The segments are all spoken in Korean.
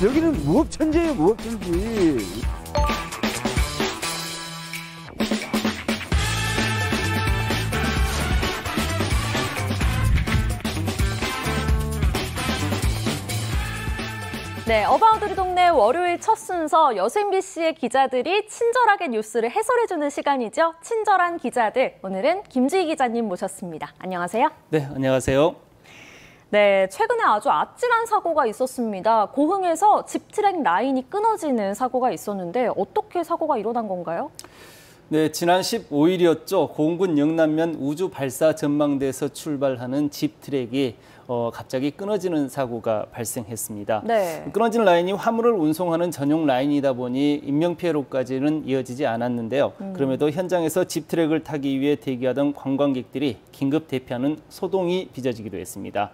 여기는 무법천지예요, 무법천지. 네, 어바웃 우리 동네 월요일 첫 순서 여수 MBC의 기자들이 친절하게 뉴스를 해설해주는 시간이죠. 친절한 기자들, 오늘은 김주희 기자님 모셨습니다. 안녕하세요. 네, 안녕하세요. 네, 최근에 아주 아찔한 사고가 있었습니다. 고흥에서 집트랙 라인이 끊어지는 사고가 있었는데 어떻게 사고가 일어난 건가요? 네, 지난 15일이었죠. 고흥군 영남면 우주발사 전망대에서 출발하는 집트랙이 갑자기 끊어지는 사고가 발생했습니다. 네. 끊어진 라인이 화물을 운송하는 전용 라인이다 보니 인명피해로까지는 이어지지 않았는데요. 그럼에도 현장에서 집트랙을 타기 위해 대기하던 관광객들이 긴급 대피하는 소동이 빚어지기도 했습니다.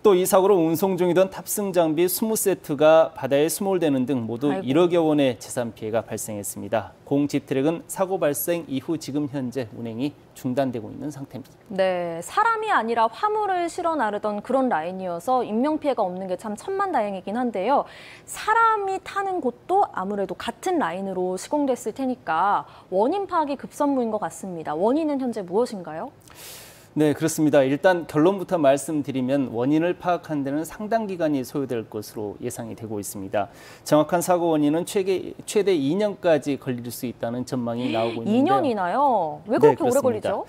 또 이 사고로 운송 중이던 탑승 장비 20세트가 바다에 수몰되는 등 모두 1억여 원의 재산 피해가 발생했습니다. 고흥 집트랙은 사고 발생 이후 지금 현재 운행이 중단되고 있는 상태입니다. 네, 사람이 아니라 화물을 실어 나르던 그런 라인이어서 인명피해가 없는 게 참 천만다행이긴 한데요. 사람이 타는 곳도 아무래도 같은 라인으로 시공됐을 테니까 원인 파악이 급선무인 것 같습니다. 원인은 현재 무엇인가요? 네, 그렇습니다. 일단 결론부터 말씀드리면 원인을 파악하는 데는 상당 기간이 소요될 것으로 예상이 되고 있습니다. 정확한 사고 원인은 최대 2년까지 걸릴 수 있다는 전망이 나오고 있는데요. 2년이나요? 왜 그렇게 오래 걸리죠?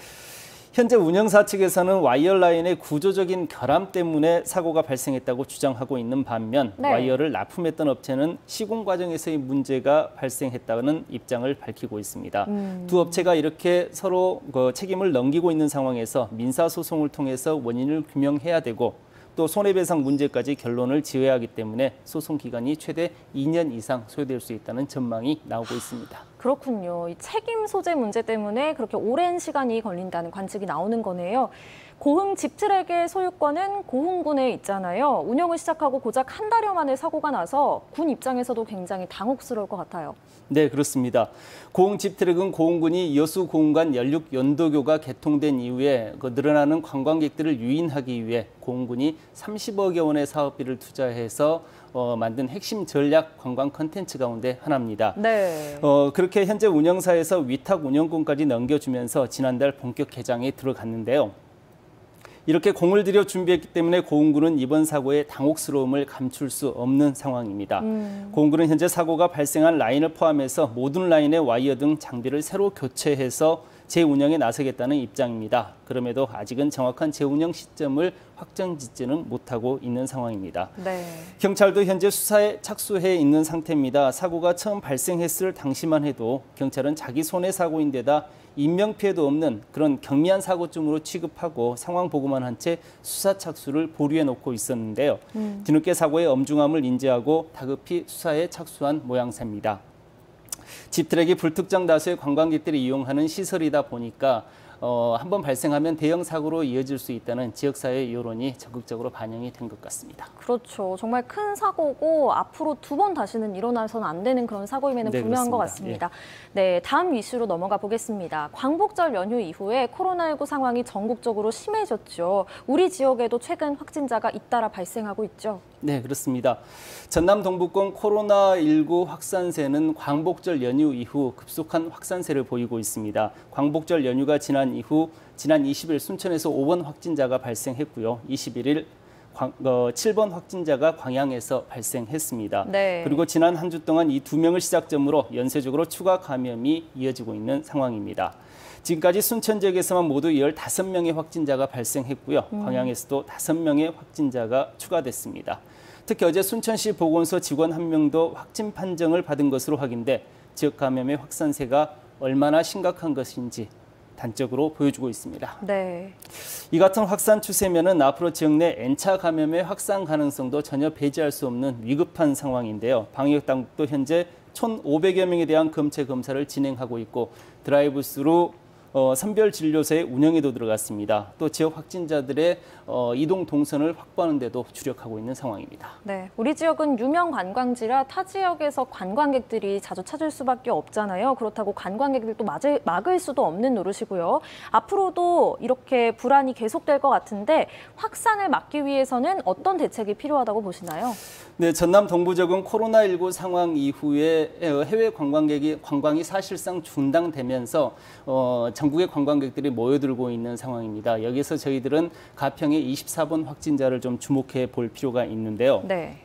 현재 운영사 측에서는 와이어 라인의 구조적인 결함 때문에 사고가 발생했다고 주장하고 있는 반면 와이어를 납품했던 업체는 시공 과정에서의 문제가 발생했다는 입장을 밝히고 있습니다. 두 업체가 이렇게 서로 책임을 넘기고 있는 상황에서 민사소송을 통해서 원인을 규명해야 되고 또 손해배상 문제까지 결론을 지어야 하기 때문에 소송 기간이 최대 2년 이상 소요될 수 있다는 전망이 나오고 있습니다. 그렇군요. 이 책임 소재 문제 때문에 그렇게 오랜 시간이 걸린다는 관측이 나오는 거네요. 고흥 집트랙의 소유권은 고흥군에 있잖아요. 운영을 시작하고 고작 한 달여 만에 사고가 나서 군 입장에서도 굉장히 당혹스러울 것 같아요. 네, 그렇습니다. 고흥 집트랙은 고흥군이 여수 고흥 간 연륙 연도교가 개통된 이후에 늘어나는 관광객들을 유인하기 위해 고흥군이 30억여 원의 사업비를 투자해서 만든 핵심 전략 관광 콘텐츠 가운데 하나입니다. 네. 그렇게 현재 운영사에서 위탁 운영권까지 넘겨주면서 지난달 본격 개장에 들어갔는데요. 이렇게 공을 들여 준비했기 때문에 고흥군은 이번 사고의 당혹스러움을 감출 수 없는 상황입니다. 고흥군은 현재 사고가 발생한 라인을 포함해서 모든 라인의 와이어 등 장비를 새로 교체해서 재운영에 나서겠다는 입장입니다. 그럼에도 아직은 정확한 재운영 시점을 확정짓지는 못하고 있는 상황입니다. 네. 경찰도 현재 수사에 착수해 있는 상태입니다. 사고가 처음 발생했을 당시만 해도 경찰은 자기 손해 사고인데다 인명피해도 없는 그런 경미한 사고쯤으로 취급하고 상황 보고만 한 채 수사 착수를 보류해 놓고 있었는데요. 뒤늦게 사고의 엄중함을 인지하고 다급히 수사에 착수한 모양새입니다. 집트랙이 불특정 다수의 관광객들이 이용하는 시설이다 보니까 한번 발생하면 대형 사고로 이어질 수 있다는 지역사회의 여론이 적극적으로 반영이 된 것 같습니다. 그렇죠. 정말 큰 사고고 앞으로 두 번 다시는 일어나서는 안 되는 그런 사고임에는 분명한 것 같습니다. 네, 다음 이슈로 넘어가 보겠습니다. 광복절 연휴 이후에 코로나19 상황이 전국적으로 심해졌죠. 우리 지역에도 최근 확진자가 잇따라 발생하고 있죠. 네, 그렇습니다. 전남 동부권 코로나19 확산세는 광복절 연휴 이후 급속한 확산세를 보이고 있습니다. 광복절 연휴가 지난 이후 지난 20일 순천에서 5번 확진자가 발생했고요. 21일 7번 확진자가 광양에서 발생했습니다. 네. 그리고 지난 한 주 동안 이 2명을 시작점으로 연쇄적으로 추가 감염이 이어지고 있는 상황입니다. 지금까지 순천 지역에서만 모두 15명의 확진자가 발생했고요. 광양에서도 5명의 확진자가 추가됐습니다. 특히 어제 순천시 보건소 직원 1명도 확진 판정을 받은 것으로 확인돼 지역 감염의 확산세가 얼마나 심각한 것인지 단적으로 보여주고 있습니다. 네. 이 같은 확산 추세면은 앞으로 지역 내 N차 감염의 확산 가능성도 전혀 배제할 수 없는 위급한 상황인데요. 방역당국도 현재 1,500여 명에 대한 검체 검사를 진행하고 있고 드라이브스루 선별 진료소의 운영에도 들어갔습니다. 또 지역 확진자들의 이동 동선을 확보하는 데도 주력하고 있는 상황입니다. 네, 우리 지역은 유명 관광지라 타 지역에서 관광객들이 자주 찾을 수밖에 없잖아요. 그렇다고 관광객들도 막을 수도 없는 노릇이고요. 앞으로도 이렇게 불안이 계속될 것 같은데 확산을 막기 위해서는 어떤 대책이 필요하다고 보시나요? 네, 전남 동부지역은 코로나19 상황 이후에 해외 관광이 사실상 중단되면서 전국의 관광객들이 모여들고 있는 상황입니다. 여기서 저희들은 가평의 24번 확진자를 좀 주목해 볼 필요가 있는데요. 네.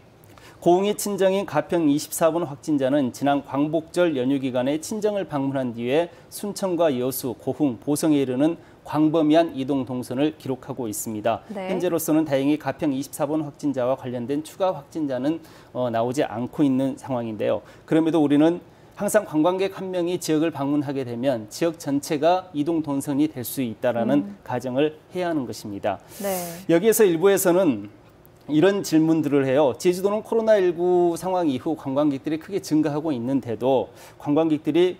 고흥이 친정인 가평 24번 확진자는 지난 광복절 연휴 기간에 친정을 방문한 뒤에 순천과 여수, 고흥, 보성에 이르는 광범위한 이동 동선을 기록하고 있습니다. 네. 현재로서는 다행히 가평 24번 확진자와 관련된 추가 확진자는 나오지 않고 있는 상황인데요. 그럼에도 우리는 항상 관광객 한 명이 지역을 방문하게 되면 지역 전체가 이동 동선이 될 수 있다는 가정을 해야 하는 것입니다. 네. 여기에서 일부에서는 이런 질문들을 해요. 제주도는 코로나19 상황 이후 관광객들이 크게 증가하고 있는데도 관광객들이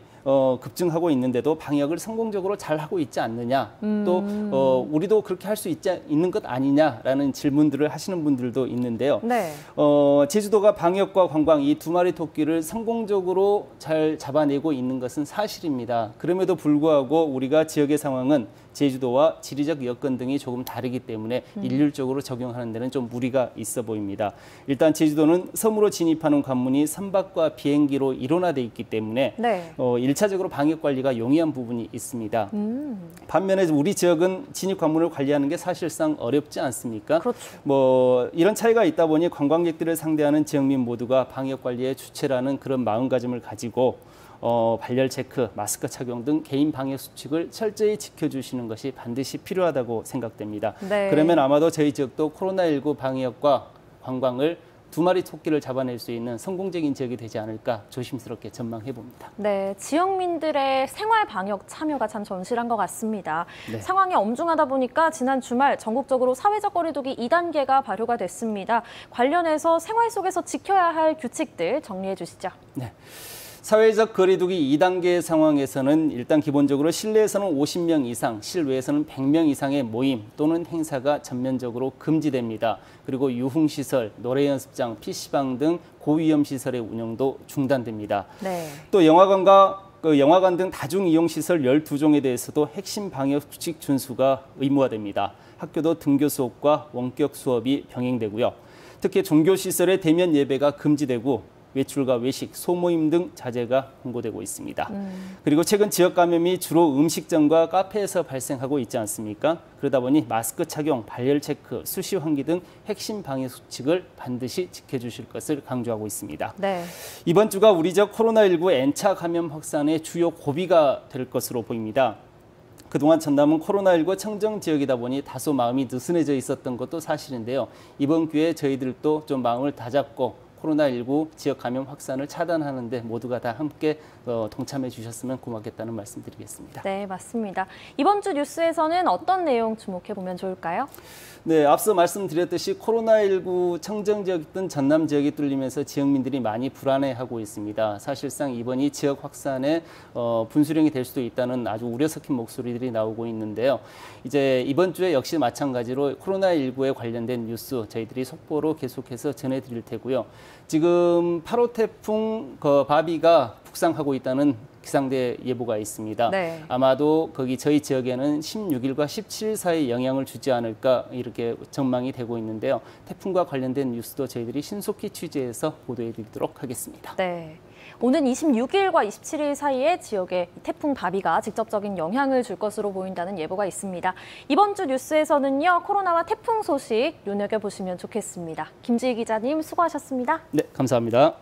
급증하고 있는데도 방역을 성공적으로 잘 하고 있지 않느냐, 또 우리도 그렇게 할 수 있는 것 아니냐라는 질문들을 하시는 분들도 있는데요. 네. 제주도가 방역과 관광 이 두 마리 토끼를 성공적으로 잘 잡아내고 있는 것은 사실입니다. 그럼에도 불구하고 우리가 지역의 상황은 제주도와 지리적 여건 등이 조금 다르기 때문에 일률적으로 적용하는 데는 좀 무리가 있어 보입니다. 일단 제주도는 섬으로 진입하는 관문이 선박과 비행기로 일원화돼 있기 때문에 네. 1차적으로 방역 관리가 용이한 부분이 있습니다. 반면에 우리 지역은 진입 관문을 관리하는 게 사실상 어렵지 않습니까? 그렇죠. 이런 차이가 있다 보니 관광객들을 상대하는 지역민 모두가 방역 관리의 주체라는 그런 마음가짐을 가지고 발열 체크, 마스크 착용 등 개인 방역 수칙을 철저히 지켜주시는 것이 반드시 필요하다고 생각됩니다. 네. 그러면 아마도 저희 지역도 코로나19 방역과 관광을 두 마리 토끼를 잡아낼 수 있는 성공적인 지역이 되지 않을까 조심스럽게 전망해 봅니다. 네, 지역민들의 생활 방역 참여가 참 절실한 것 같습니다. 네. 상황이 엄중하다 보니까 지난 주말 전국적으로 사회적 거리두기 2단계가 발효가 됐습니다. 관련해서 생활 속에서 지켜야 할 규칙들 정리해 주시죠. 네. 사회적 거리두기 2단계 상황에서는 일단 기본적으로 실내에서는 50명 이상, 실외에서는 100명 이상의 모임 또는 행사가 전면적으로 금지됩니다. 그리고 유흥시설, 노래연습장, PC방 등 고위험 시설의 운영도 중단됩니다. 네. 또 영화관 등 다중이용시설 12종에 대해서도 핵심 방역수칙 준수가 의무화됩니다. 학교도 등교 수업과 원격 수업이 병행되고요. 특히 종교시설의 대면 예배가 금지되고 외출과 외식, 소모임 등 자제가 권고되고 있습니다. 그리고 최근 지역 감염이 주로 음식점과 카페에서 발생하고 있지 않습니까? 그러다 보니 마스크 착용, 발열 체크, 수시 환기 등 핵심 방역 수칙을 반드시 지켜주실 것을 강조하고 있습니다. 네. 이번 주가 우리 지역 코로나19 N차 감염 확산의 주요 고비가 될 것으로 보입니다. 그동안 전남은 코로나19 청정 지역이다 보니 다소 마음이 느슨해져 있었던 것도 사실인데요. 이번 기회에 저희들도 좀 마음을 다잡고 코로나19 지역 감염 확산을 차단하는 데 모두가 다 함께 동참해 주셨으면 고맙겠다는 말씀 드리겠습니다. 네, 맞습니다. 이번 주 뉴스에서는 어떤 내용 주목해 보면 좋을까요? 네, 앞서 말씀드렸듯이 코로나19 청정 지역이던 전남 지역이 뚫리면서 지역민들이 많이 불안해하고 있습니다. 사실상 이번이 지역 확산의 분수령이 될 수도 있다는 아주 우려 섞인 목소리들이 나오고 있는데요. 이제 이번 주에 역시 마찬가지로 코로나19에 관련된 뉴스 저희들이 속보로 계속해서 전해드릴 테고요. 지금 8호 태풍 바비가 북상하고 있다는 기상대 예보가 있습니다. 네. 아마도 거기 저희 지역에는 16일과 17일 사이 영향을 주지 않을까 이렇게 전망이 되고 있는데요. 태풍과 관련된 뉴스도 저희들이 신속히 취재해서 보도해드리도록 하겠습니다. 네. 오는 26일과 27일 사이에 지역에 태풍 바비가 직접적인 영향을 줄 것으로 보인다는 예보가 있습니다. 이번 주 뉴스에서는요, 코로나와 태풍 소식 눈여겨보시면 좋겠습니다. 김지희 기자님 수고하셨습니다. 네, 감사합니다.